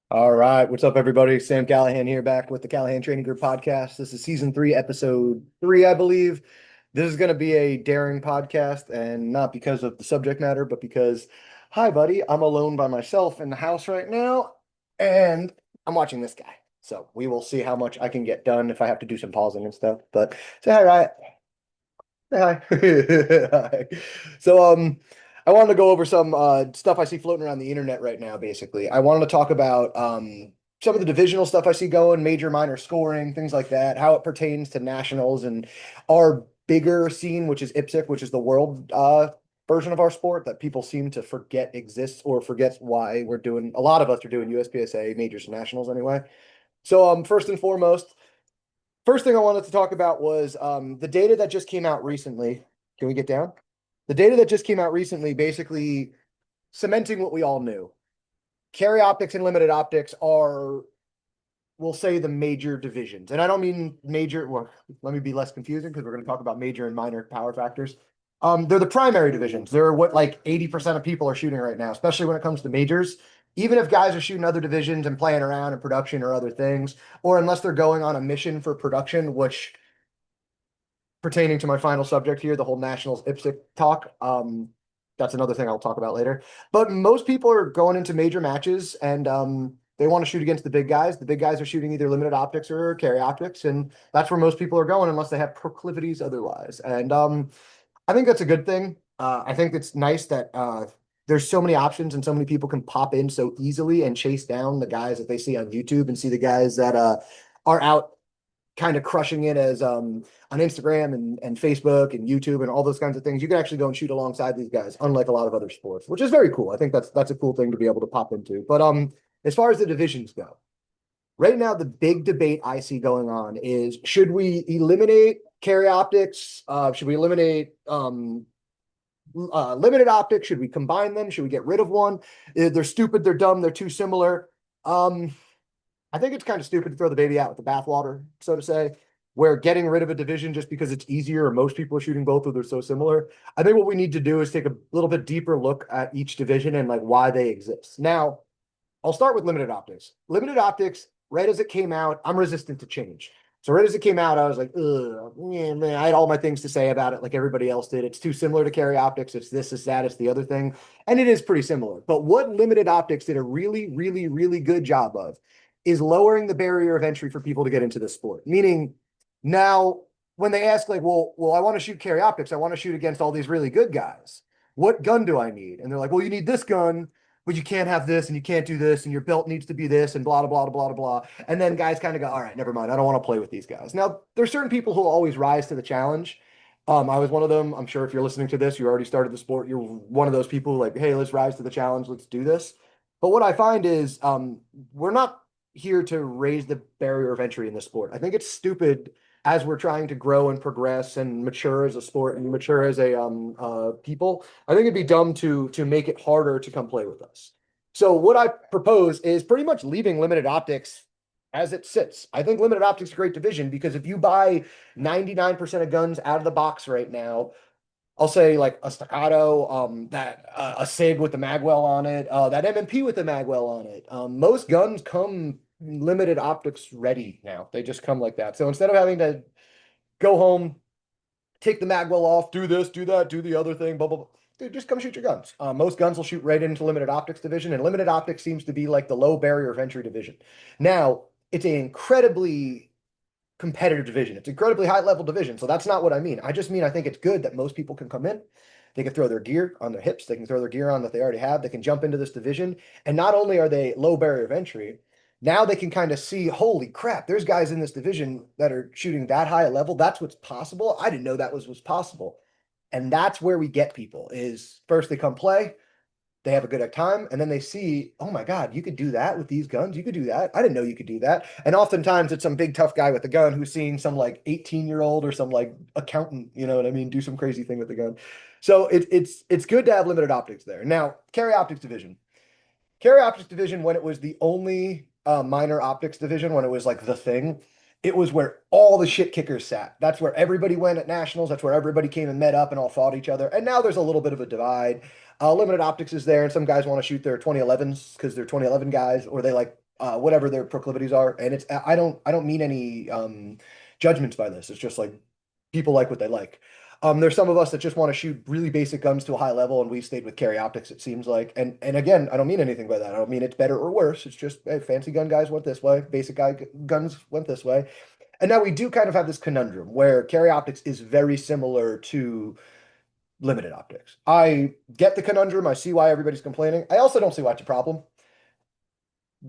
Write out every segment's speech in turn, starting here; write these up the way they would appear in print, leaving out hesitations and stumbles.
All right, what's up, everybody? Sam Callahan here, back with the Callahan Training Group podcast. This is season 3, episode 3, I believe. This is going to be a daring podcast, and not because of the subject matter, but because, hi, buddy, I'm alone by myself in the house right now, and I'm watching this guy. So we will see how much I can get done if I have to do some pausing and stuff. But say hi, Riot. Say hi. Hi. So, I wanted to go over some stuff I see floating around the internet right now, basically. I wanted to talk about some of the divisional stuff I see going, major, minor scoring, things like that, how it pertains to nationals and our bigger scene, which is IPSC, which is the world version of our sport that people seem to forget exists or forget why we're doing, a lot of us are doing USPSA majors and nationals anyway. So, first and foremost, first thing I wanted to talk about was the data that just came out recently. Can we get down? The data that just came out recently basically cementing what we all knew. Carry optics and limited optics are, we'll say, the major divisions. And I don't mean major, well, let me be less confusing because we're going to talk about major and minor power factors. They're the primary divisions. They're what like 80% of people are shooting right now, especially when it comes to majors. Even if guys are shooting other divisions and playing around in production or other things, or unless they're going on a mission for production, which pertaining to my final subject here, the whole Nationals IPSC talk. That's another thing I'll talk about later. But most people are going into major matches and they want to shoot against the big guys. The big guys are shooting either limited optics or carry optics, and that's where most people are going unless they have proclivities otherwise. And I think that's a good thing. I think it's nice that there's so many options and so many people can pop in so easily and chase down the guys that they see on YouTube and see the guys that are out kind of crushing it as on Instagram and Facebook and YouTube and all those kinds of things. You can actually go and shoot alongside these guys, unlike a lot of other sports, which is very cool. I think that's a cool thing to be able to pop into. But as far as the divisions go, right now the big debate I see going on is should we eliminate carry optics? Should we eliminate limited optics? Should we combine them? Should we get rid of one? They're stupid, they're dumb, they're too similar. I think it's kind of stupid to throw the baby out with the bathwater, so to say, where getting rid of a division just because it's easier or most people are shooting both or they're so similar. I think what we need to do is take a little bit deeper look at each division and like why they exist. Now, I'll start with limited optics. Limited optics, right as it came out, I'm resistant to change. So right as it came out, I was like, ugh, yeah, man, I had all my things to say about it, like everybody else did. It's too similar to carry optics. It's this, it's that, it's the other thing. And it is pretty similar. But what limited optics did a really, really, really good job of is lowering the barrier of entry for people to get into the sport. Meaning now when they ask like, well, I want to shoot carry optics. I want to shoot against all these really good guys. What gun do I need? And they're like, well, you need this gun, but you can't have this and you can't do this and your belt needs to be this and blah, blah, blah, blah, blah. And then guys kind of go, all right, never mind. I don't want to play with these guys. Now, there's certain people who will always rise to the challenge. I was one of them. I'm sure if you're listening to this, you already started the sport. You're one of those people who like, hey, let's rise to the challenge. Let's do this. But what I find is we're not here to raise the barrier of entry in the sport. I think it's stupid as we're trying to grow and progress and mature as a sport and mature as a people. I think it'd be dumb to make it harder to come play with us. So what I propose is pretty much leaving limited optics as it sits. I think limited optics is a great division because if you buy 99% of guns out of the box right now, I'll say like a staccato, that a SIG with the magwell on it, that MMP with the magwell on it. Most guns come limited optics ready now. They just come like that. So instead of having to go home, take the magwell off, do this, do that, do the other thing, blah blah blah. Dude, just come shoot your guns. Most guns will shoot right into limited optics division, and limited optics seems to be like the low barrier of entry division. Now, it's an incredibly competitive division. It's incredibly high level division. So that's not what I mean. I just mean I think it's good that most people can come in. They can throw their gear on their hips. They can throw their gear on that they already have. They can jump into this division. And not only are they low barrier of entry, now they can kind of see, holy crap, there's guys in this division that are shooting that high a level. That's what's possible. I didn't know that was possible. And that's where we get people is first they come play, they have a good time, and then they see, oh my God, you could do that with these guns. You could do that. I didn't know you could do that. And oftentimes it's some big tough guy with a gun who's seeing some like 18-year-old or some like accountant, you know what I mean, do some crazy thing with the gun. So it's good to have limited optics there. Now, carry optics division. Carry optics division, when it was the only minor optics division, when it was like the thing, it was where all the shit kickers sat. That's where everybody went at nationals. That's where everybody came and met up and all fought each other. And now there's a little bit of a divide. Limited optics is there, and some guys want to shoot their 2011s because they're 2011 guys, or they like whatever their proclivities are. And it's I don't mean any judgments by this. It's just like people like what they like. There's some of us that just want to shoot really basic guns to a high level, and we stayed with carry optics, it seems like. And again, I don't mean anything by that. I don't mean it's better or worse. It's just hey, fancy gun guys went this way, basic guns went this way. And now we do kind of have this conundrum where carry optics is very similar to limited optics. I get the conundrum. I see why everybody's complaining. I also don't see why it's a problem.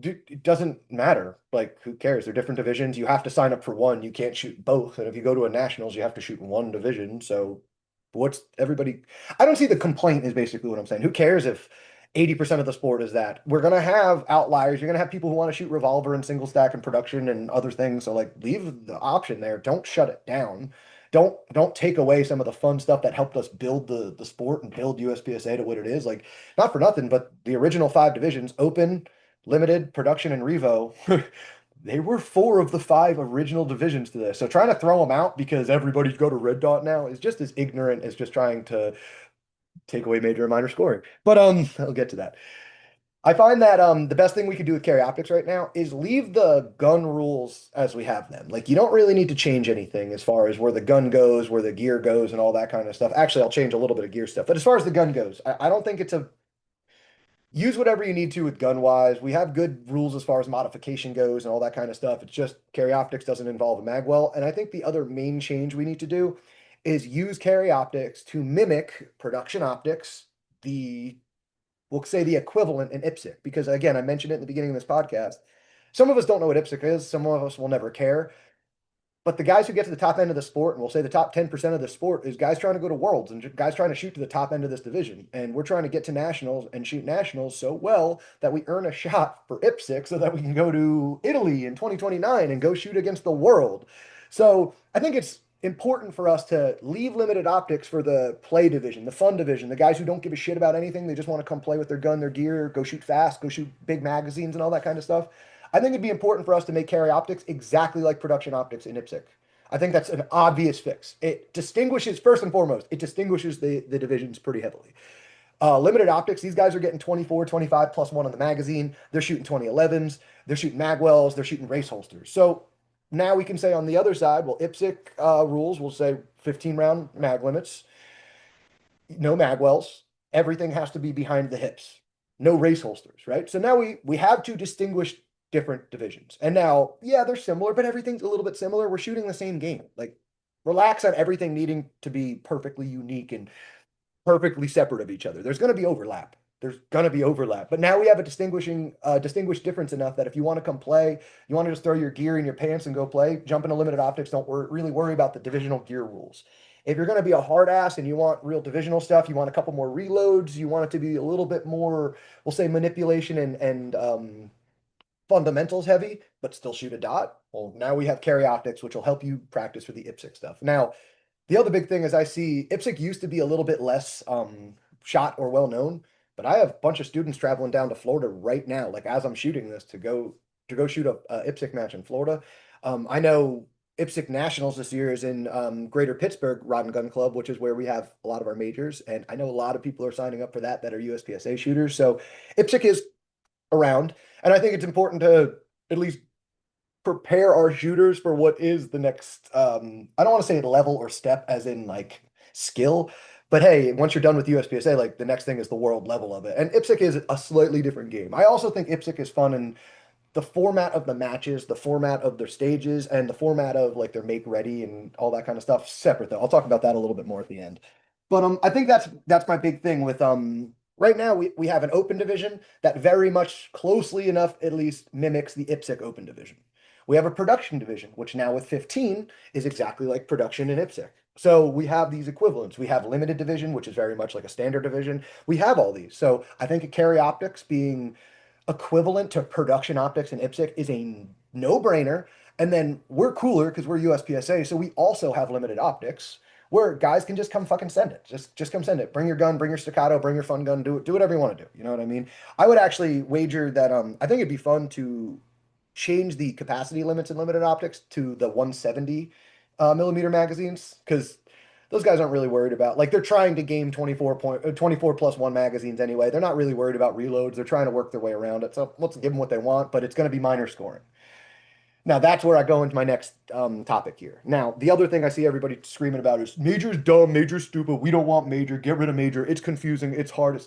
It doesn't matter. Like, who cares? They're different divisions. You have to sign up for one. You can't shoot both. And if you go to a nationals, you have to shoot one division. So what's everybody? I don't see the complaint is basically what I'm saying. Who cares if 80% of the sport is that? We're gonna have outliers. You're gonna have people who want to shoot revolver and single stack and production and other things. So like leave the option there. Don't shut it down. Don't take away some of the fun stuff that helped us build the sport and build USPSA to what it is. Like, not for nothing, but the original five divisions, open, limited, production, and Revo, they were four of the five original divisions to this. So trying to throw them out because everybody's go to red dot now is just as ignorant as just trying to take away major and minor scoring. But I'll get to that. I find that the best thing we could do with carry optics right now is leave the gun rules as we have them. Like, you don't really need to change anything as far as where the gun goes, where the gear goes, and all that kind of stuff. Actually, I'll change a little bit of gear stuff. But as far as the gun goes, I don't think it's a use whatever you need to with gun wise. We have good rules as far as modification goes and all that kind of stuff. It's just carry optics doesn't involve a magwell. And I think the other main change we need to do is use carry optics to mimic production optics, the we'll say the equivalent in IPSC. Because again, I mentioned it in the beginning of this podcast. Some of us don't know what IPSC is, some of us will never care. But the guys who get to the top end of the sport, and we'll say the top 10% of the sport, is guys trying to go to worlds and guys trying to shoot to the top end of this division. And we're trying to get to nationals and shoot nationals so well that we earn a shot for IPSC so that we can go to Italy in 2029 and go shoot against the world. So I think it's important for us to leave limited optics for the play division, the fun division, the guys who don't give a shit about anything. They just want to come play with their gun, their gear, go shoot fast, go shoot big magazines and all that kind of stuff. I think it'd be important for us to make carry optics exactly like production optics in IPSC. I think that's an obvious fix. It distinguishes, first and foremost, it distinguishes the divisions pretty heavily. Limited optics, these guys are getting 24, 25 plus one on the magazine. They're shooting 2011s. They're shooting magwells. They're shooting race holsters. So now we can say on the other side, well, IPSC rules will say 15 round mag limits, no magwells. Everything has to be behind the hips. No race holsters, right? So now we have two distinguished different divisions. And now, yeah, they're similar, but everything's a little bit similar. We're shooting the same game. Like, relax on everything needing to be perfectly unique and perfectly separate of each other. There's going to be overlap. There's going to be overlap. But now we have a distinguished difference enough that if you want to come play, you want to just throw your gear in your pants and go play, jump into limited optics, don't really worry about the divisional gear rules. If you're going to be a hard ass and you want real divisional stuff, you want a couple more reloads, you want it to be a little bit more, we'll say manipulation and fundamentals heavy, but still shoot a dot. Well, now we have carry optics, which will help you practice for the IPSC stuff. Now, the other big thing is I see IPSC used to be a little bit less shot or well known, but I have a bunch of students traveling down to Florida right now, like as I'm shooting this to go shoot a IPSC match in Florida. I know IPSC Nationals this year is in Greater Pittsburgh Rod and Gun Club, which is where we have a lot of our majors, and I know a lot of people are signing up for that are USPSA shooters. So IPSC is around, and I think it's important to at least prepare our shooters for what is the next I don't want to say level or step as in like skill, but hey, once you're done with USPSA, like the next thing is the world level of it. And IPSC is a slightly different game. I also think IPSC is fun in the format of the matches, the format of their stages, and the format of like their make ready and all that kind of stuff separate though. I'll talk about that a little bit more at the end. But I think that's my big thing with right now we have an open division that very much closely enough at least mimics the IPSC open division. We have a production division, which now with 15 is exactly like production in IPSC. So we have these equivalents. We have limited division, which is very much like a standard division. We have all these. So I think a carry optics being equivalent to production optics in IPSC is a no-brainer. And then we're cooler because we're USPSA, so we also have limited optics where guys can just come fucking send it. Just come send it. Bring your gun, bring your staccato, bring your fun gun, do whatever you want to do. You know what I mean? I would actually wager that I think it'd be fun to change the capacity limits in limited optics to the 170 millimeter magazines because Those guys aren't really worried about, like, they're trying to game 24 plus one magazines anyway. They're not really worried about reloads. They're trying to work their way around it. So let's give them what they want, but it's going to be minor scoring. Now that's where I go into my next topic here. Now, the other thing I see everybody screaming about is major's dumb, major's stupid. We don't want major. Get rid of major. It's confusing. It's hard.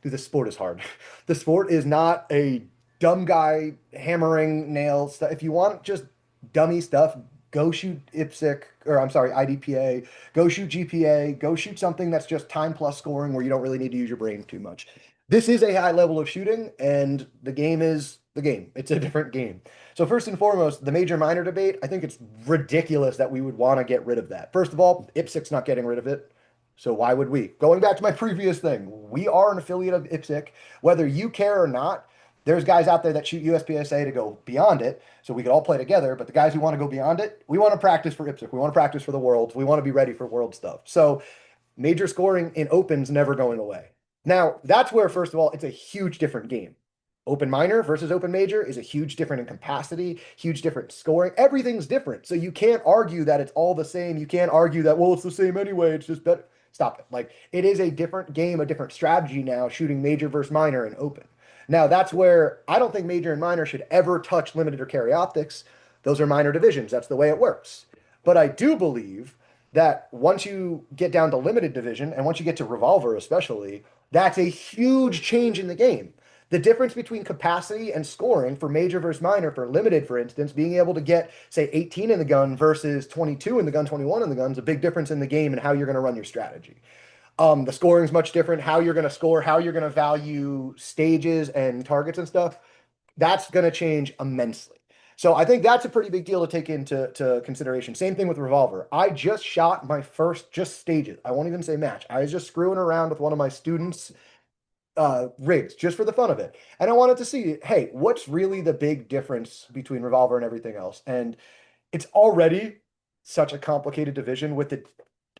Dude, the sport is hard. The sport is not a dumb guy hammering nails. If you want just dummy stuff, go shoot IPSC, or I'm sorry, IDPA. Go shoot GPA. Go shoot something that's just time plus scoring where you don't really need to use your brain too much. This is a high level of shooting, and the game is the game. It's a different game. So first and foremost, the major minor debate, I think it's ridiculous that we would want to get rid of that. First of all, ipsc's not getting rid of it. So why would we? Going back to my previous thing, we are an affiliate of ipsc. Whether you care or not, there's guys out there that shoot USPSA to go beyond it, so we could all play together. But the guys who want to go beyond it, we want to practice for ipsc. We want to practice for the world. We want to be ready for world stuff. So major scoring in open's never going away. Now, that's where, first of all, it's a huge different game. Open minor versus open major is a huge different in capacity, huge different scoring. Everything's different. So you can't argue that it's all the same. You can't argue that, well, it's the same anyway. It's just better. Stop it. Like, it is a different game, a different strategy now, shooting major versus minor and open. Now, that's where I don't think major and minor should ever touch limited or carry optics. Those are minor divisions. That's the way it works. But I do believe that once you get down to limited division, and once you get to revolver especially, that's a huge change in the game. The difference between capacity and scoring for major versus minor, for limited, for instance, being able to get, say, 18 in the gun versus 22 in the gun, 21 in the gun is a big difference in the game and how you're going to run your strategy. The scoring is much different. How you're going to score, how you're going to value stages and targets and stuff, that's going to change immensely. So I think that's a pretty big deal to take into consideration. Same thing with revolver. I just shot my first just stages. I won't even say match. I was just screwing around with one of my students' rigs just for the fun of it. And I wanted to see, hey, what's really the big difference between revolver and everything else? And it's already such a complicated division with the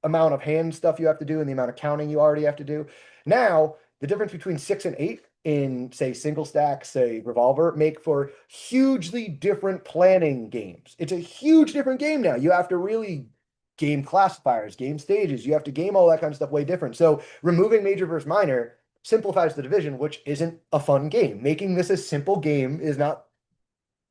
amount of hand stuff you have to do and the amount of counting you already have to do. Now, the difference between 6 and 8 in, say, single stack, say, revolver, make for hugely different planning games. It's a huge different game now. You have to really game classifiers, game stages. You have to game all that kind of stuff way different. So removing major versus minor simplifies the division, which isn't a fun game. Making this a simple game is not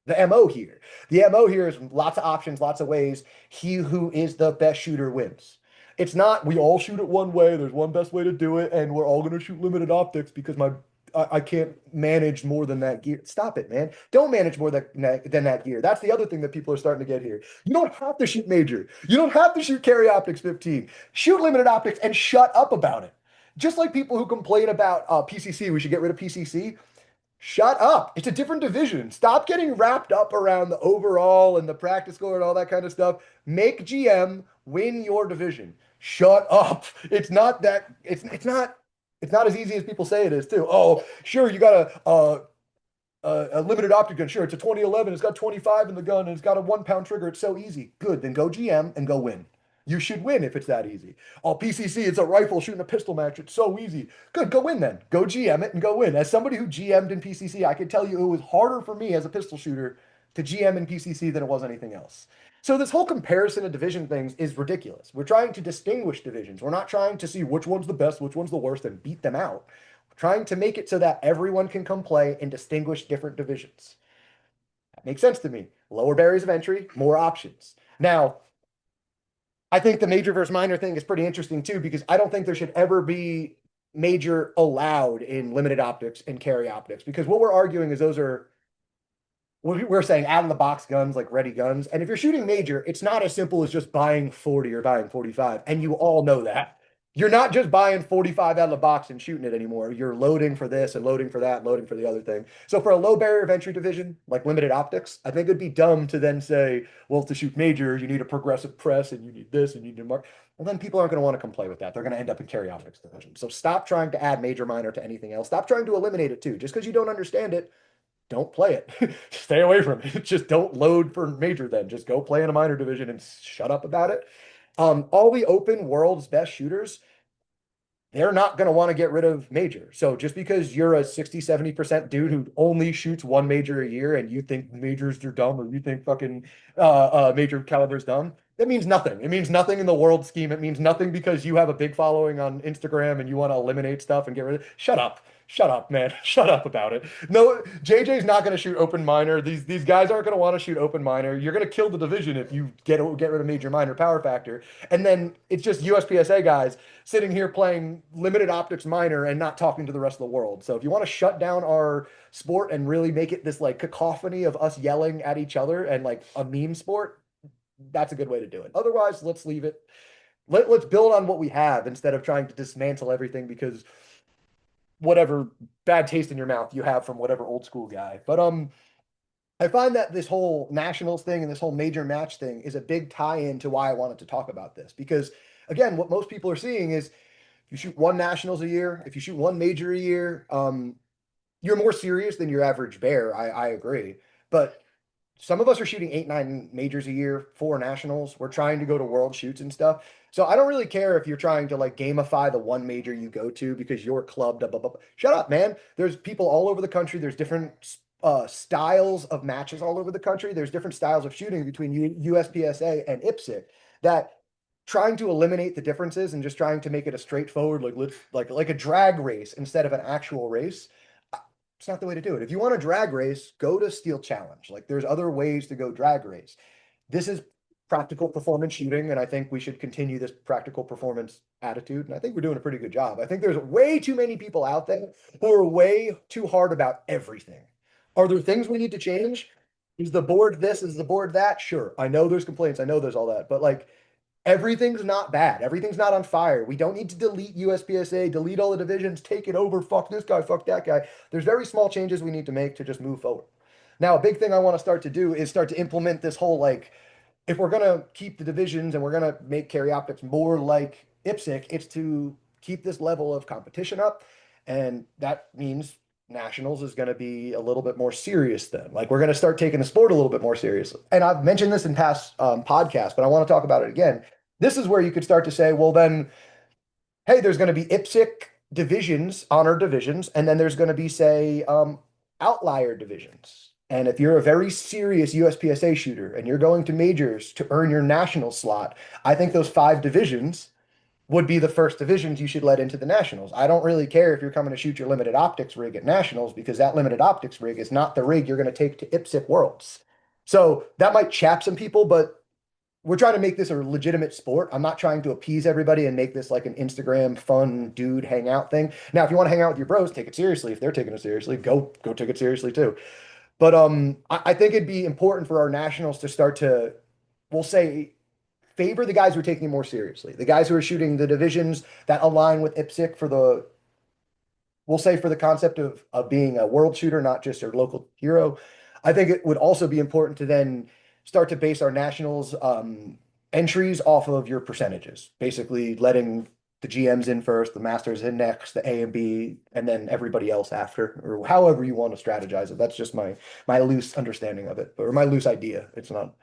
the MO here. The MO here is lots of options, lots of ways. He who is the best shooter wins. It's not we all shoot it one way. There's one best way to do it, and we're all going to shoot limited optics because I can't manage more than that gear. Stop it, man. Don't manage more than that gear. That's the other thing that people are starting to get here. You don't have to shoot major. You don't have to shoot carry optics 15. Shoot limited optics and shut up about it. Just like people who complain about PCC, we should get rid of PCC. Shut up. It's a different division. Stop getting wrapped up around the overall and the practice score and all that kind of stuff. Make GM win your division. Shut up. It's not that it's not as easy as people say it is too. Oh, sure, you got a limited optic gun. Sure, it's a 2011. It's got 25 in the gun and it's got a 1 pound trigger. It's so easy. Good. Then go GM and go win. You should win if it's that easy. Oh, PCC, it's a rifle shooting a pistol match. It's so easy. Good, go win then. Go GM it and go win. As somebody who GM'd in PCC, I can tell you it was harder for me as a pistol shooter to GM in PCC than it was anything else. So this whole comparison of division things is ridiculous. We're trying to distinguish divisions. We're not trying to see which one's the best, which one's the worst, and beat them out. We're trying to make it so that everyone can come play and distinguish different divisions. That makes sense to me. Lower barriers of entry, more options. Now, I think the major versus minor thing is pretty interesting too, because I don't think there should ever be major allowed in limited optics and carry optics, because what we're arguing is those are, we're saying out of the box guns, like ready guns. And if you're shooting major, it's not as simple as just buying 40 or buying 45. And you all know that. You're not just buying 45 out of the box and shooting it anymore. You're loading for this and loading for that, and loading for the other thing. So for a low barrier of entry division, like limited optics, I think it'd be dumb to then say, well, to shoot major, you need a progressive press and you need this and you need to mark. Well, then people aren't going to want to come play with that. They're going to end up in carry optics division. So stop trying to add major minor to anything else. Stop trying to eliminate it too. Just because you don't understand it, don't play it. Stay away from it. Just don't load for major then. Just go play in a minor division and shut up about it. All the open world's best shooters, they're not going to want to get rid of major. So just because you're a 60, 70% dude who only shoots one major a year and you think majors are dumb or you think fucking major caliber is dumb, that means nothing. It means nothing in the world scheme. It means nothing because you have a big following on Instagram and you want to eliminate stuff and get rid of it. Shut up. Shut up, man. Shut up about it. No, JJ's not going to shoot open minor. These guys aren't going to want to shoot open minor. You're going to kill the division if you get rid of major minor power factor. And then it's just USPSA guys sitting here playing limited optics minor and not talking to the rest of the world. So if you want to shut down our sport and really make it this like cacophony of us yelling at each other and like a meme sport, that's a good way to do it. Otherwise, let's leave it. Let's build on what we have instead of trying to dismantle everything because whatever bad taste in your mouth you have from whatever old school guy. But I find that this whole nationals thing and this whole major match thing is a big tie-in to why I wanted to talk about this. Because again, what most people are seeing is if you shoot one nationals a year, if you shoot one major a year, you're more serious than your average bear. I agree. But some of us are shooting 8, 9 majors a year, 4 nationals. We're trying to go to world shoots and stuff. So I don't really care if you're trying to like gamify the one major you go to because you're clubbed. Blah, blah, blah. Shut up, man. There's people all over the country. There's different styles of matches all over the country. There's different styles of shooting between USPSA and ipsc that trying to eliminate the differences and just trying to make it a straightforward like a drag race instead of an actual race, it's not the way to do it. If you want a drag race, go to Steel Challenge. Like there's other ways to go drag race. This is practical performance shooting, and I think we should continue this practical performance attitude. And I think we're doing a pretty good job. I think there's way too many people out there who are way too hard about everything. Are there things we need to change? Is the board this? Is the board that? Sure. I know there's complaints. I know there's all that. But like everything's not bad. Everything's not on fire. We don't need to delete USPSA, delete all the divisions, take it over, fuck this guy, fuck that guy. There's very small changes we need to make to just move forward. Now, a big thing I want to start to do is start to implement this whole like, if we're gonna keep the divisions and we're gonna make carry optics more like ipsc, it's to keep this level of competition up. And that means nationals is going to be a little bit more serious then. Like we're going to start taking the sport a little bit more seriously. And I've mentioned this in past podcasts, but I want to talk about it again. This is where you could start to say, well, then, hey, there's going to be ipsc divisions, honor divisions, and then there's going to be, say, outlier divisions. And if you're a very serious USPSA shooter and you're going to majors to earn your national slot, I think those 5 divisions would be the first divisions you should let into the nationals. I don't really care if you're coming to shoot your limited optics rig at nationals because that limited optics rig is not the rig you're going to take to ipsc worlds. So that might chap some people, but we're trying to make this a legitimate sport. I'm not trying to appease everybody and make this like an Instagram fun dude hangout thing. Now, if you want to hang out with your bros, take it seriously. If they're taking it seriously, go take it seriously too. But I think it'd be important for our nationals to start to, we'll say, favor the guys who are taking it more seriously, the guys who are shooting the divisions that align with ipsc for the, we'll say for the concept of being a world shooter, not just your local hero. I think it would also be important to then start to base our nationals entries off of your percentages, basically letting the GMs in first, the masters in next, the A and B, and then everybody else after, or however you want to strategize it. That's just my loose understanding of it, or my loose idea. It's not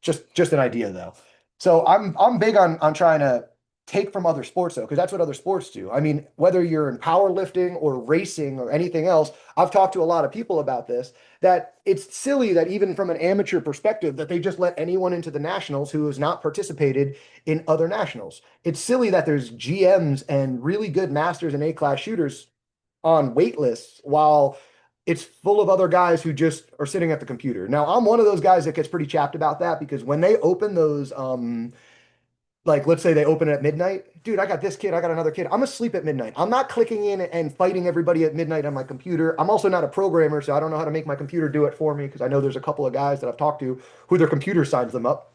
just an idea though. So I'm big on trying to take from other sports though, because that's what other sports do. I mean, whether you're in powerlifting or racing or anything else, I've talked to a lot of people about this, that it's silly that even from an amateur perspective, that they just let anyone into the nationals who has not participated in other nationals. It's silly that there's GMs and really good masters and A-class shooters on wait lists while it's full of other guys who just are sitting at the computer. Now, I'm one of those guys that gets pretty chapped about that because when they open those like let's say they open at midnight, dude, I got this kid, I got another kid, I'm asleep at midnight. I'm not clicking in and fighting everybody at midnight on my computer. I'm also not a programmer, so I don't know how to make my computer do it for me because I know there's a couple of guys that I've talked to who their computer signs them up.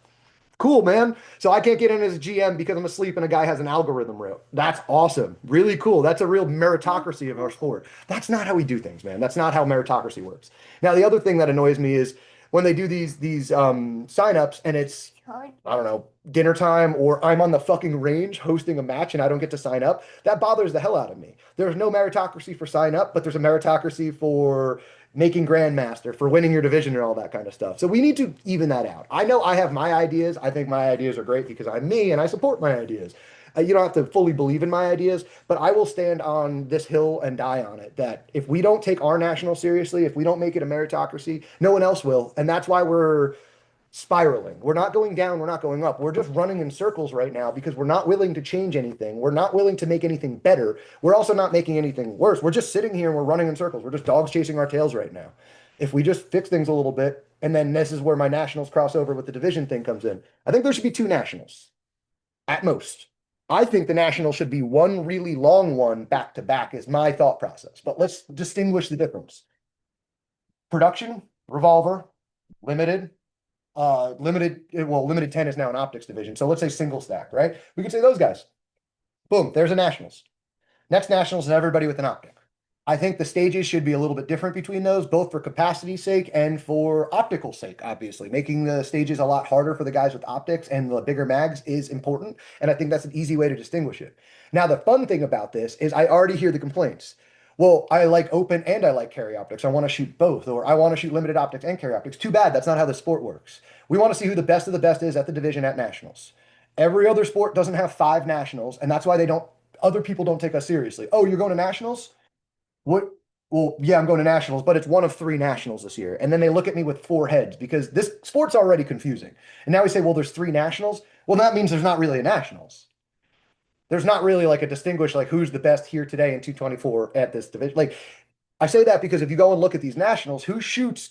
Cool, man. So I can't get in as a GM because I'm asleep and a guy has an algorithm wrote. That's awesome. Really cool. That's a real meritocracy of our sport. That's not how we do things, man. That's not how meritocracy works. Now, the other thing that annoys me is when they do these signups and it's, I don't know, dinner time or I'm on the fucking range hosting a match and I don't get to sign up. That bothers the hell out of me. There's no meritocracy for sign up, but there's a meritocracy for making grandmaster, for winning your division and all that kind of stuff. So we need to even that out. I know I have my ideas. I think my ideas are great because I'm me and I support my ideas. You don't have to fully believe in my ideas, but I will stand on this hill and die on it that if we don't take our national seriously, if we don't make it a meritocracy, no one else will. And that's why we're spiraling. We're not going down, we're not going up. We're just running in circles right now because we're not willing to change anything. We're not willing to make anything better. We're also not making anything worse. We're just sitting here and we're running in circles. We're just dogs chasing our tails right now. If we just fix things a little bit, and then this is where my nationals crossover with the division thing comes in. I think there should be two nationals at most. I think the nationals should be one really long one back to back, is my thought process. But let's distinguish the difference. Production, revolver, limited, limited 10 is now an optics division. So let's say single stack, right? We can say those guys. Boom, there's a nationals. Next nationals is everybody with an optic. I think the stages should be a little bit different between those, both for capacity's sake and for optical sake, obviously. Making the stages a lot harder for the guys with optics and the bigger mags is important. And I think that's an easy way to distinguish it. Now, the fun thing about this is I already hear the complaints. Well, I like open and I like carry optics. I want to shoot both, or I want to shoot limited optics and carry optics. Too bad. That's not how the sport works. We want to see who the best of the best is at the division at nationals. Every other sport doesn't have 5 nationals, and that's why other people don't take us seriously. Oh, you're going to nationals? What? Well, yeah, I'm going to nationals, but it's one of 3 nationals this year. And then they look at me with 4 heads because this sport's already confusing. And now we say, well, there's 3 nationals. Well, that means there's not really a nationals. There's not really like a distinguish like who's the best here today in 224 at this division. Like I say that because if you go and look at these nationals, who shoots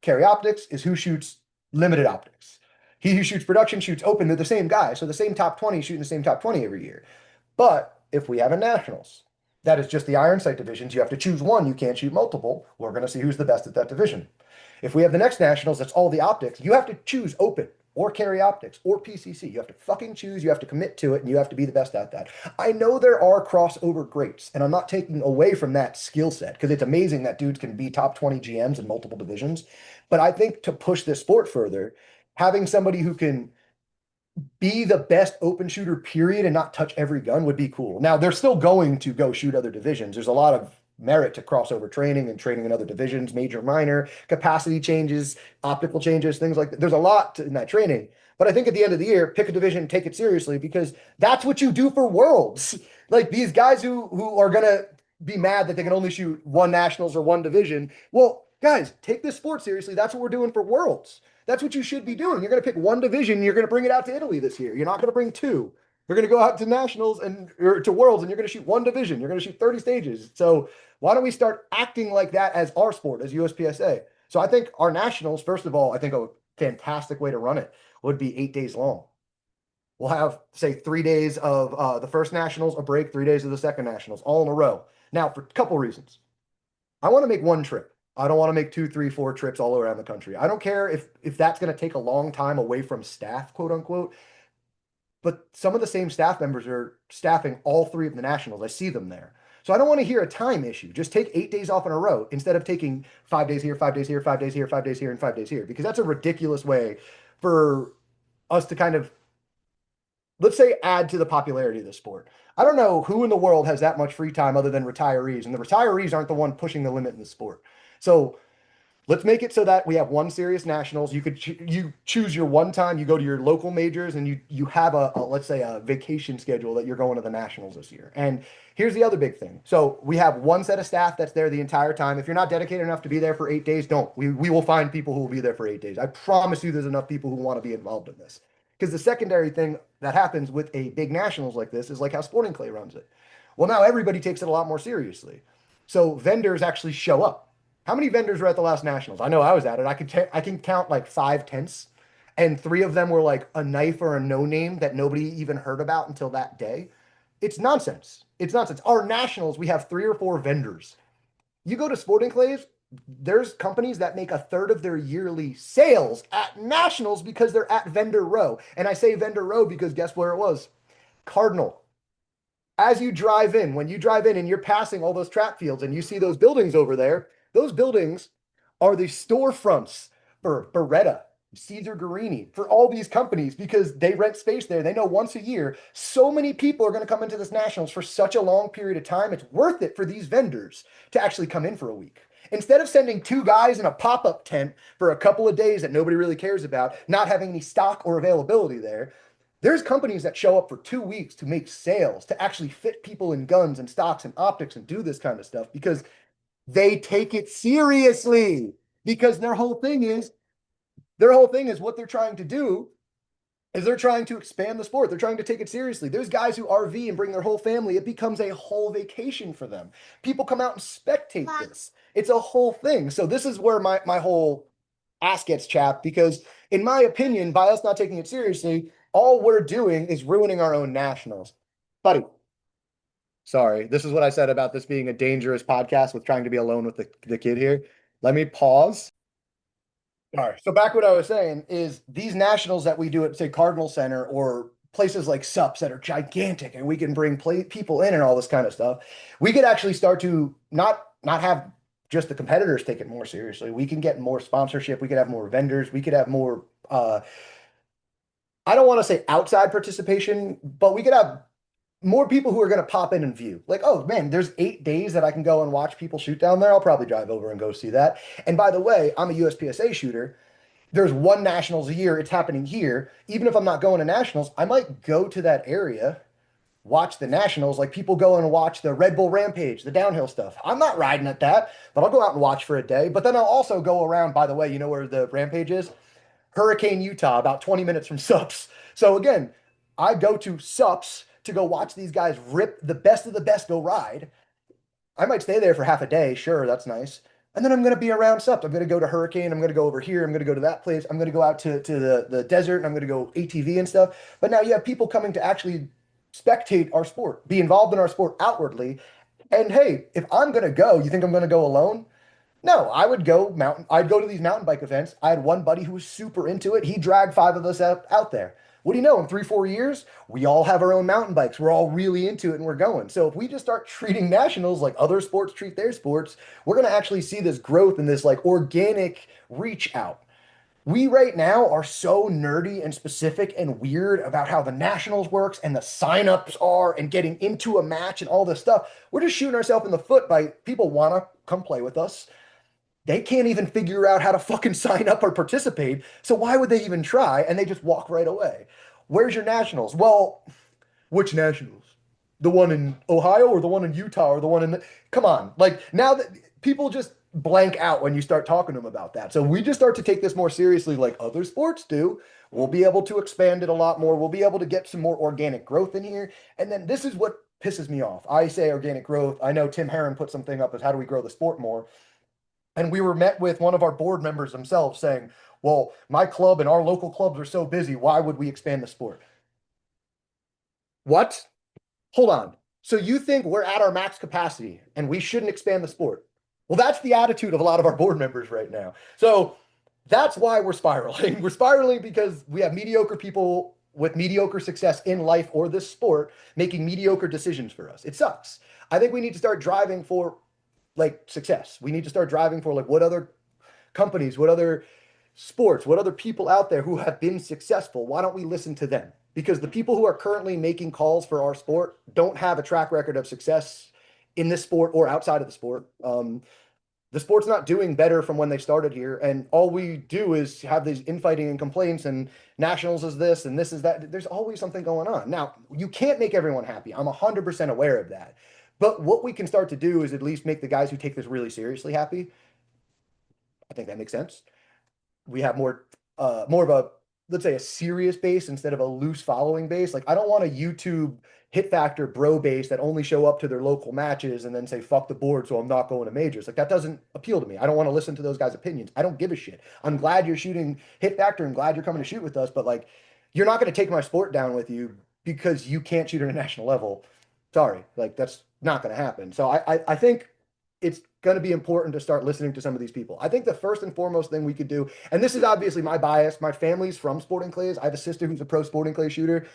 carry optics is who shoots limited optics. He who shoots production shoots open. They're the same guy. So the same top 20 shooting the same top 20 every year. But if we have a nationals, that is just the iron sight divisions. You have to choose one. You can't shoot multiple. We're going to see who's the best at that division. If we have the next nationals, that's all the optics. You have to choose open or carry optics or PCC. You have to fucking choose. You have to commit to it, and you have to be the best at that. I know there are crossover greats, and I'm not taking away from that skill set because it's amazing that dudes can be top 20 GMs in multiple divisions. But I think to push this sport further, having somebody who can be the best open shooter, period, and not touch every gun would be cool. Now, they're still going to go shoot other divisions. There's a lot of merit to crossover training and training in other divisions, major, minor, capacity changes, optical changes, things like that. There's a lot in that training. But I think at the end of the year, pick a division, take it seriously because that's what you do for worlds. Like these guys who are gonna be mad that they can only shoot 1 nationals or 1 division. Well, guys, take this sport seriously. That's what we're doing for worlds. That's what you should be doing. You're going to pick 1 division. You're going to bring it out to Italy this year. You're not going to bring 2. You're going to go out to nationals and or to worlds, and you're going to shoot 1 division. You're going to shoot 30 stages. So why don't we start acting like that as our sport, as USPSA? So I think our nationals, first of all, I think a fantastic way to run it would be 8 days long. We'll have, say, 3 days of the first nationals, a break, 3 days of the second nationals, all in a row. Now, for a couple reasons. I want to make one trip. I don't want to make 2, 3, 4 trips all around the country. I don't care if that's going to take a long time away from staff, quote unquote. But some of the same staff members are staffing all 3 of the nationals. I see them there. So I don't want to hear a time issue. Just take 8 days off in a row instead of taking 5 days here, 5 days here, 5 days here, 5 days here, and 5 days here. Because that's a ridiculous way for us to kind of, let's say, add to the popularity of the sport. I don't know who in the world has that much free time other than retirees, and the retirees aren't the one pushing the limit in the sport. So let's make it so that we have 1 serious nationals. You choose your one time. You go to your local majors, and you have a let's say a vacation schedule that you're going to the nationals this year. And here's the other big thing. So we have 1 set of staff that's there the entire time. If you're not dedicated enough to be there for 8 days, don't. We will find people who will be there for 8 days. I promise you, there's enough people who want to be involved in this. Because the secondary thing that happens with a big nationals like this is like how Sporting Clay runs it. Well, now everybody takes it a lot more seriously. So vendors actually show up. How many vendors were at the last nationals? I know I was at it. I can count like 5 tents, and 3 of them were like a knife or a no name that nobody even heard about until that day. It's nonsense. It's nonsense. Our nationals, we have 3 or 4 vendors. You go to Sporting Clays, there's companies that make a third of their yearly sales at nationals because they're at vendor row. And I say vendor row because guess where it was? Cardinal. As you drive in, when you drive in and you're passing all those trap fields and you see those buildings over there, those buildings are the storefronts for Beretta, Caesar Guarini, for all these companies because they rent space there. They know once a year, so many people are going to come into this nationals for such a long period of time. It's worth it for these vendors to actually come in for a week. Instead of sending 2 guys in a pop-up tent for a couple of days that nobody really cares about, not having any stock or availability there, There's companies that show up for 2 weeks to make sales, to actually fit people in guns and stocks and optics and do this kind of stuff because they take it seriously. Because their whole thing is what they're trying to do is they're trying to expand the sport. They're trying to take it seriously. There's guys who RV and bring their whole family. It becomes a whole vacation for them. People come out and spectate this. It's a whole thing. So this is where my whole ass gets chapped because, in my opinion, by us not taking it seriously, all we're doing is ruining our own nationals. Buddy, sorry. This is what I said about this being a dangerous podcast with trying to be alone with the kid here. Let me pause. All right. So back what I was saying is these nationals that we do at, say, Cardinal Center or places like SUPs that are gigantic and we can bring people in and all this kind of stuff, we could actually start to not have just the competitors take it more seriously. We can get more sponsorship. We could have more vendors. We could have more, I don't want to say outside participation, but we could have more people who are going to pop in and view. Like, oh man, there's 8 days that I can go and watch people shoot down there. I'll probably drive over and go see that. And by the way, I'm a USPSA shooter. There's one nationals a year. It's happening here. Even if I'm not going to nationals, I might go to that area, watch the nationals. Like people go and watch the Red Bull Rampage, the downhill stuff. I'm not riding at that, but I'll go out and watch for a day. But then I'll also go around, by the way, you know where the Rampage is? Hurricane, Utah, about 20 minutes from SUPS. So again, I go to SUPS to go watch these guys rip the best of the best go ride. I might stay there for half a day. Sure, that's nice. And then I'm going to be around SUPS. I'm going to go to Hurricane. I'm going to go over here. I'm going to go to that place. I'm going to go out to the desert and I'm going to go ATV and stuff. But now you have people coming to actually spectate our sport, be involved in our sport outwardly. And hey, if I'm going to go, you think I'm going to go alone? No, I'd go to these mountain bike events. I had one buddy who was super into it. He dragged five of us out there. What do you know? In 3, 4 years, we all have our own mountain bikes. We're all really into it and we're going. So if we just start treating nationals like other sports treat their sports, we're going to actually see this growth and this like organic reach out. We right now are so nerdy and specific and weird about how the nationals works and the signups are and getting into a match and all this stuff. We're just shooting ourselves in the foot by people want to come play with us. They can't even figure out how to fucking sign up or participate. So why would they even try? And they just walk right away. Where's your nationals? Well, which nationals? The one in Ohio or the one in Utah or the one in come on. Like now that people just blank out when you start talking to them about that. So we just start to take this more seriously like other sports do. We'll be able to expand it a lot more. We'll be able to get some more organic growth in here. And then this is what pisses me off. I say organic growth. I know Tim Herron put something up as how do we grow the sport more? And we were met with one of our board members themselves saying, well, my club and our local clubs are so busy. Why would we expand the sport? What? Hold on. So you think we're at our max capacity and we shouldn't expand the sport? Well, that's the attitude of a lot of our board members right now. So that's why we're spiraling. We're spiraling because we have mediocre people with mediocre success in life or this sport making mediocre decisions for us. It sucks. I think we need to start driving for like success. We need to start driving for like what other companies, what other sports, what other people out there who have been successful. Why don't we listen to them? Because the people who are currently making calls for our sport don't have a track record of success in this sport or outside of the sport. The sport's not doing better from when they started here. And all we do is have these infighting and complaints and nationals is this and this is that. There's always something going on. Now, you can't make everyone happy. I'm 100% aware of that. But what we can start to do is at least make the guys who take this really seriously happy. I think that makes sense. We have more of a, let's say, a serious base instead of a loose following base. Like I don't want a YouTube hit factor bro base that only show up to their local matches and then say fuck the board, so I'm not going to majors. Like that doesn't appeal to me. I don't want to listen to those guys' opinions. I don't give a shit. I'm glad you're shooting hit factor and glad you're coming to shoot with us, but like you're not going to take my sport down with you because you can't shoot at a national level. Sorry, like that's not going to happen. So I think it's going to be important to start listening to some of these people. I think the first and foremost thing we could do, and this is obviously my bias, my family's from sporting clays. I have a sister who's a pro sporting clay shooter.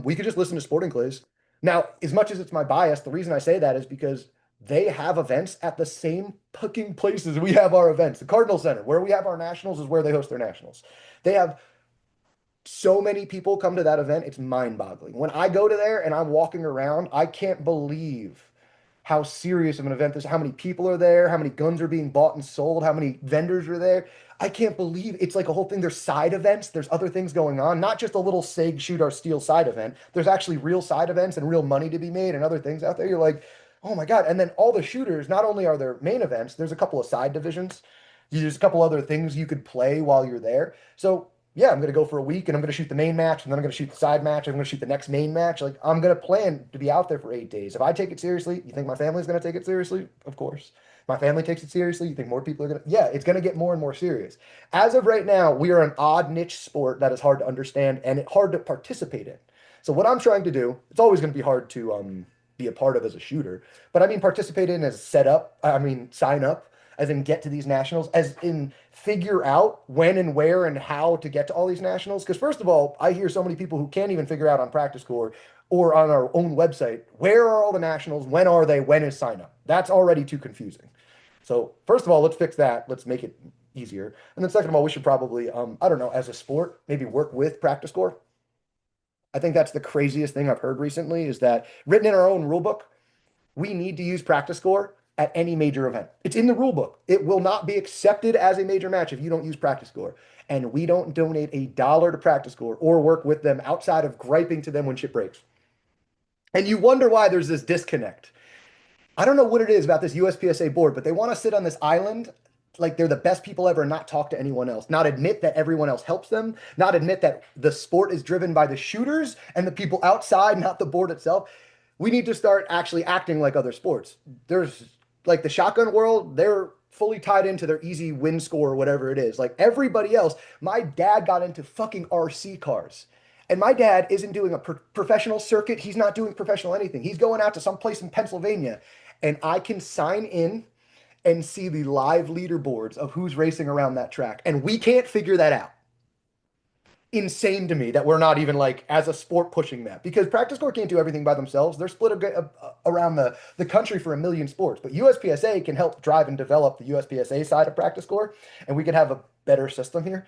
We could just listen to sporting clays. Now, as much as it's my bias, the reason I say that is because they have events at the same fucking places we have our events. The Cardinal Center, where we have our nationals, is where they host their nationals. They have so many people come to that event. It's mind boggling. When I go to there and I'm walking around, I can't believe how serious of an event this, how many people are there, how many guns are being bought and sold, how many vendors are there. I can't believe it's like a whole thing. There's side events, there's other things going on, not just a little SIG shoot our steel side event. There's actually real side events and real money to be made and other things out there. You're like, oh my God. And then all the shooters, not only are there main events, there's a couple of side divisions. There's a couple other things you could play while you're there. So yeah, I'm gonna go for a week and I'm gonna shoot the main match and then I'm gonna shoot the side match. I'm gonna shoot the next main match. Like I'm gonna plan to be out there for 8 days. If I take it seriously, you think my family's gonna take it seriously? Of course. My family takes it seriously. You think more people are gonna? Yeah, it's gonna get more and more serious. As of right now, we are an odd niche sport that is hard to understand and hard to participate in. So what I'm trying to do, it's always gonna be hard to be a part of as a shooter, but I mean participate in as set up. I mean sign up as in get to these nationals, as in figure out when and where and how to get to all these nationals. Because first of all, I hear so many people who can't even figure out on Practice Core or on our own website, where are all the nationals? When are they? When is sign up? That's already too confusing. So first of all, let's fix that. Let's make it easier. And then second of all, we should probably, I don't know, as a sport, maybe work with Practice Core. I think that's the craziest thing I've heard recently is that written in our own rule book, we need to use practice score at any major event. It's in the rule book. It will not be accepted as a major match if you don't use practice score. And we don't donate a dollar to practice score or work with them outside of griping to them when shit breaks. And you wonder why there's this disconnect. I don't know what it is about this USPSA board, but they want to sit on this island like they're the best people ever and not talk to anyone else, not admit that everyone else helps them, not admit that the sport is driven by the shooters and the people outside, not the board itself. We need to start actually acting like other sports. There's like the shotgun world, they're fully tied into their easy win score or whatever it is. Like everybody else, my dad got into fucking RC cars. And my dad isn't doing a professional circuit. He's not doing professional anything. He's going out to some place in Pennsylvania. And I can sign in and see the live leaderboards of who's racing around that track. And we can't figure that out. Insane to me that we're not even like as a sport pushing that because practice court can't do everything by themselves. They're split around the country for a million sports, but USPSA can help drive and develop the USPSA side of practice court, and we can have a better system here.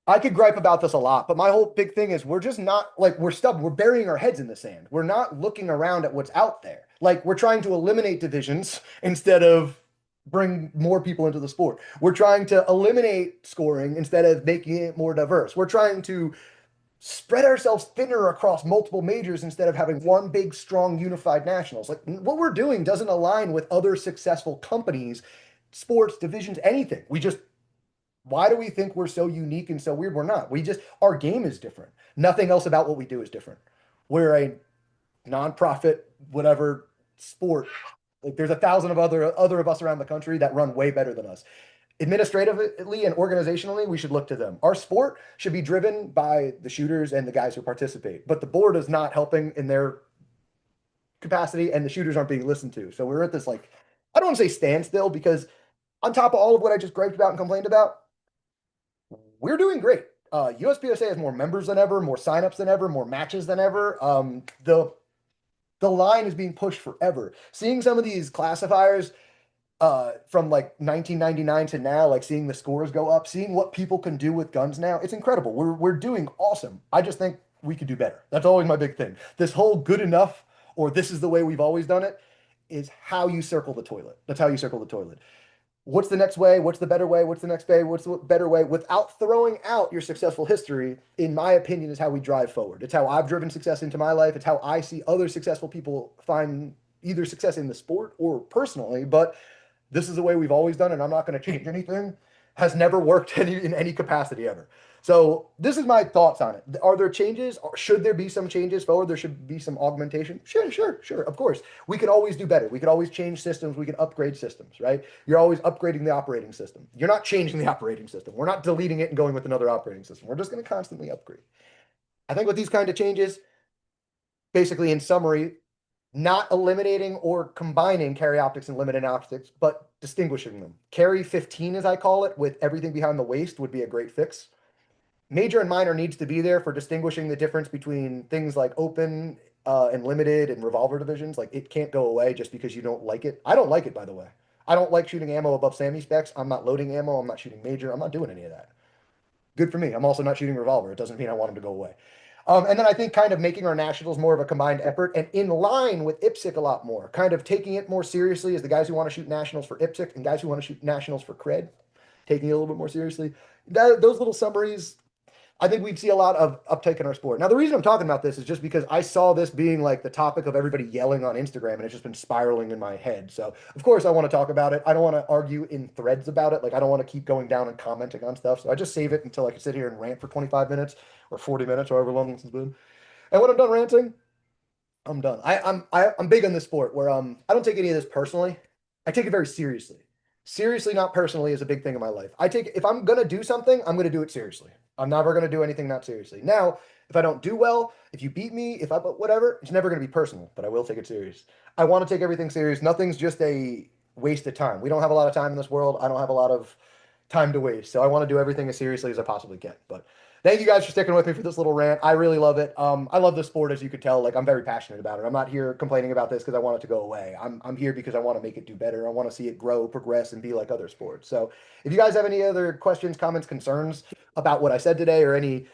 I could gripe about this a lot, but my whole big thing is we're just not like we're stubborn. We're burying our heads in the sand. We're not looking around at what's out there. Like we're trying to eliminate divisions instead of bring more people into the sport. We're trying to eliminate scoring instead of making it more diverse. We're trying to spread ourselves thinner across multiple majors instead of having one big, strong, unified nationals. Like what we're doing doesn't align with other successful companies, sports, divisions, anything. We just why do we think we're so unique and so weird? We're not. We just, our game is different. Nothing else about what we do is different. We're a nonprofit, whatever sport. Like there's 1,000 of other of us around the country that run way better than us. Administratively and organizationally, we should look to them. Our sport should be driven by the shooters and the guys who participate, but the board is not helping in their capacity and the shooters aren't being listened to. So we're at this like, I don't want to say standstill because on top of all of what I just griped about and complained about, we're doing great. USPSA has more members than ever, more signups than ever, more matches than ever. The line is being pushed forever. Seeing some of these classifiers from like 1999 to now, like seeing the scores go up, seeing what people can do with guns now, it's incredible. We're doing awesome. I just think we could do better. That's always my big thing. This whole good enough or this is the way we've always done it is how you circle the toilet. That's how you circle the toilet. What's the next way? What's the better way? What's the next way? What's the better way? Without throwing out your successful history, in my opinion, is how we drive forward. It's how I've driven success into my life. It's how I see other successful people find either success in the sport or personally. But this is the way we've always done it. And I'm not going to change anything. Has never worked in any capacity ever. So this is my thoughts on it. Are there changes? Should there be some changes forward? There should be some augmentation. Sure. Of course, we could always do better. We could always change systems. We could upgrade systems, right? You're always upgrading the operating system. You're not changing the operating system. We're not deleting it and going with another operating system. We're just going to constantly upgrade. I think with these kind of changes, basically in summary, not eliminating or combining carry optics and limited optics, but distinguishing them. Carry 15, as I call it, with everything behind the waist would be a great fix. Major and minor needs to be there for distinguishing the difference between things like open and limited and revolver divisions. Like it can't go away just because you don't like it. I don't like it, by the way. I don't like shooting ammo above SAMI specs. I'm not loading ammo. I'm not shooting major. I'm not doing any of that. Good for me. I'm also not shooting revolver. It doesn't mean I want them to go away. And then I think kind of making our nationals more of a combined effort and in line with IPSC a lot more, kind of taking it more seriously as the guys who want to shoot nationals for IPSC and guys who want to shoot nationals for cred, taking it a little bit more seriously. Those little summaries, I think we'd see a lot of uptake in our sport. Now, the reason I'm talking about this is just because I saw this being like the topic of everybody yelling on Instagram, and it's just been spiraling in my head. So, of course, I want to talk about it. I don't want to argue in threads about it. Like, I don't want to keep going down and commenting on stuff. So I just save it until I can sit here and rant for 25 minutes or 40 minutes, or however long this has been. And when I'm done ranting, I'm done. I'm big on this sport where I don't take any of this personally. I take it very seriously. Seriously, not personally, is a big thing in my life. I take if I'm gonna do something, I'm gonna do it seriously. I'm never gonna do anything not seriously. Now, if I don't do well, if you beat me, if I whatever, it's never gonna be personal, but I will take it serious. I want to take everything serious. Nothing's just a waste of time. We don't have a lot of time in this world. I don't have a lot of time to waste. So I want to do everything as seriously as I possibly can. But thank you guys for sticking with me for this little rant. I really love it. I love this sport, as you could tell. Like I'm very passionate about it. I'm not here complaining about this because I want it to go away. I'm here because I want to make it do better. I want to see it grow, progress, and be like other sports. So if you guys have any other questions, comments, concerns about what I said today, or anything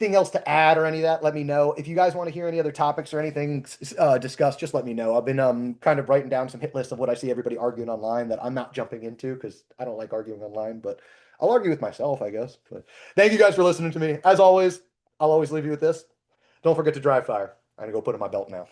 else to add or any of that, let me know. If you guys want to hear any other topics or anything discussed, just let me know. I've been kind of writing down some hit lists of what I see everybody arguing online that I'm not jumping into because I don't like arguing online, but I'll argue with myself, I guess. But thank you guys for listening to me. As always, I'll always leave you with this. Don't forget to dry fire. I'm gonna go put in my belt now.